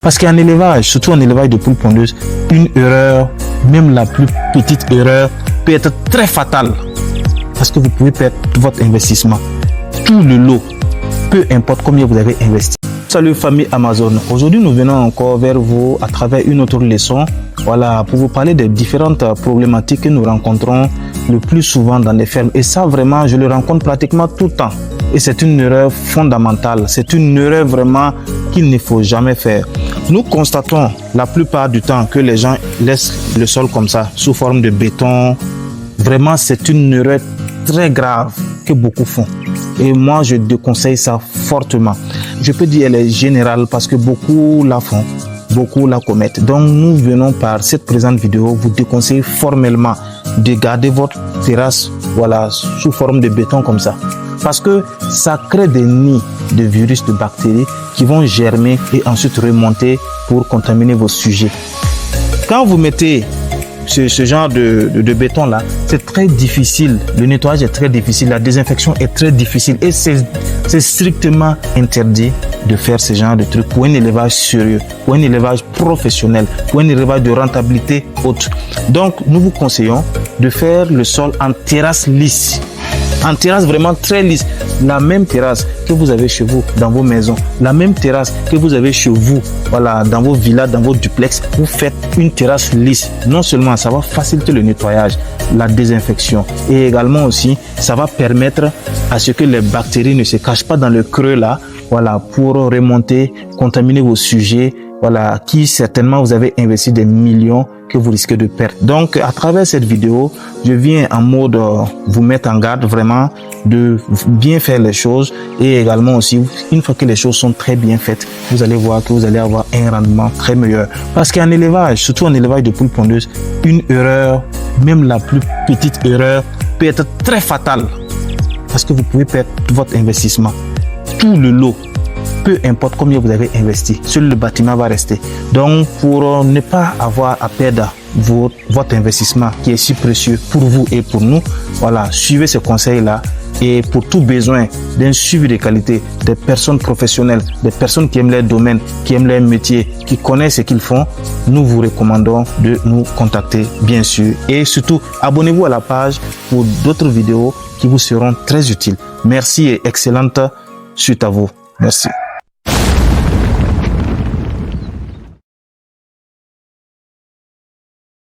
Parce qu'en élevage, surtout en élevage de poules pondeuses, une erreur, même la plus petite erreur, peut être très fatale. Parce que vous pouvez perdre votre investissement. Tout le lot, peu importe combien vous avez investi. Salut famille Amazon. Aujourd'hui, nous venons encore vers vous à travers une autre leçon. Voilà, pour vous parler des différentes problématiques que nous rencontrons le plus souvent dans les fermes. Et ça, vraiment, je le rencontre pratiquement tout le temps. Et c'est une erreur fondamentale. C'est une erreur vraiment qu'il ne faut jamais faire. Nous constatons la plupart du temps que les gens laissent le sol comme ça, sous forme de béton. Vraiment, c'est une erreur très grave que beaucoup font. Et moi, je déconseille ça fortement. Je peux dire qu'elle est générale parce que beaucoup la font, beaucoup la commettent. Donc, nous venons par cette présente vidéo vous déconseiller formellement de garder votre terrasse voilà, sous forme de béton comme ça. Parce que ça crée des nids de virus, de bactéries qui vont germer et ensuite remonter pour contaminer vos sujets. Quand vous mettez ce genre de béton là, c'est très difficile. Le nettoyage est très difficile, la désinfection est très difficile et c'est strictement interdit de faire ce genre de trucs pour un élevage sérieux, pour un élevage professionnel, pour un élevage de rentabilité haute. Donc, nous vous conseillons de faire le sol en terrasse lisse. En terrasse vraiment très lisse, la même terrasse que vous avez chez vous dans vos maisons, la même terrasse que vous avez chez vous, voilà, dans vos villas, dans vos duplex, vous faites une terrasse lisse. Non seulement ça va faciliter le nettoyage, la désinfection et également aussi ça va permettre à ce que les bactéries ne se cachent pas dans le creux là, voilà, pour remonter, contaminer vos sujets, voilà, qui certainement vous avez investi des millions que vous risquez de perdre. Donc, à travers cette vidéo, je viens en mode vous mettre en garde vraiment de bien faire les choses et également aussi, une fois que les choses sont très bien faites, vous allez voir que vous allez avoir un rendement très meilleur. Parce qu'en élevage, surtout en élevage de poules pondeuses, une erreur, même la plus petite erreur, peut être très fatale. Parce que vous pouvez perdre votre investissement. Tout le lot. Peu importe combien vous avez investi, seul le bâtiment va rester. Donc, pour ne pas avoir à perdre votre investissement qui est si précieux pour vous et pour nous, voilà, suivez ces conseils-là. Et pour tout besoin d'un suivi de qualité, des personnes professionnelles, des personnes qui aiment leur domaine, qui aiment leur métier, qui connaissent ce qu'ils font, nous vous recommandons de nous contacter, bien sûr. Et surtout, abonnez-vous à la page pour d'autres vidéos qui vous seront très utiles. Merci et excellente suite à vous. Merci.